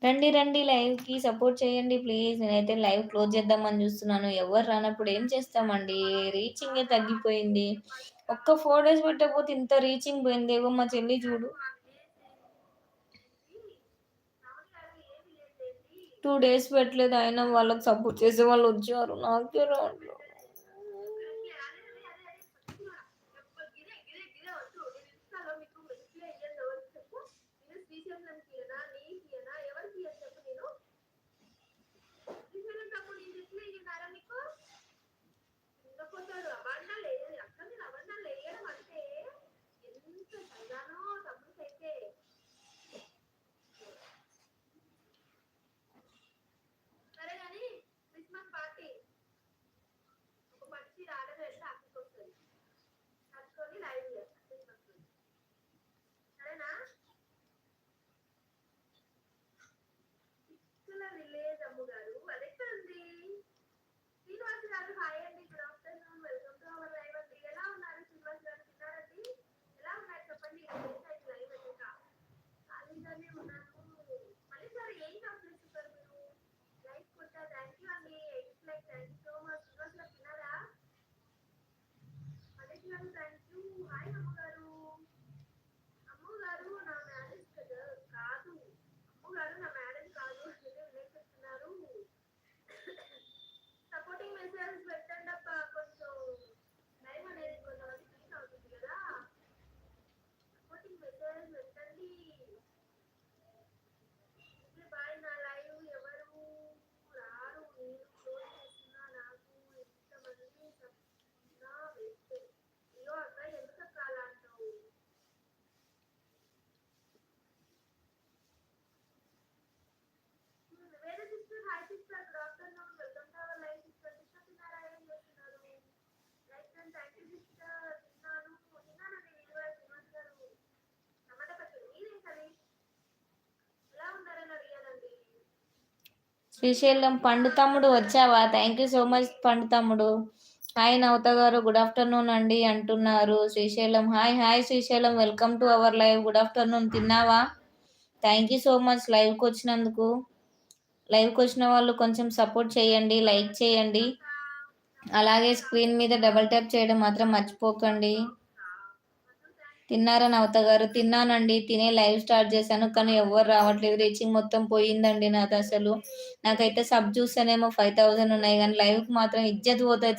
రండి, రండి లైవ్‌కి సపోర్ట్ చేయండి ప్లీజ్. నేనైతే లైవ్ క్లోజ్ చేద్దామని చూస్తున్నాను. ఎవరు రానప్పుడు ఏం చేస్తామండి? రీచింగే తగ్గిపోయింది. ఒక్క 4 డేస్ పెట్టకపోతే ఇంత రీచింగ్ పోయింది. ఏగో మా చెల్లి చూడు. 2 డేస్ పెట్టలేదు. అయినా వాళ్ళకి సపోర్ట్ చేసేవాళ్ళొచ్చారు. నాకే రావట్లేదు. శ్రీశైలం పండు తమ్ముడు వచ్చావా? థ్యాంక్ యూ సో మచ్ పండు తమ్ముడు. హాయ్ నవత గారు, గుడ్ ఆఫ్టర్నూన్ అండి అంటున్నారు. Srisailam hi hi Srisailam, welcome to our live. Good afternoon, తిన్నావా? థ్యాంక్ యూ సో మచ్ లైవ్కి వచ్చినందుకు. లైవ్కి వచ్చిన వాళ్ళు కొంచెం సపోర్ట్ చేయండి, లైక్ చేయండి, అలాగే స్క్రీన్ మీద డబల్ ట్యాప్ చేయడం మాత్రం మర్చిపోకండి. తిన్నారా నవత గారు? తిన్నానండి, తినే లైవ్ స్టార్ట్ చేశాను కానీ ఎవరు రావట్లేదు. రీచింగ్ మొత్తం పోయిందండి నాది. అసలు నాకైతే సబ్ చూస్తేనేమో 5000 ఉన్నాయి కానీ లైవ్కి మాత్రం ఇజ్జత్ పోతుంది.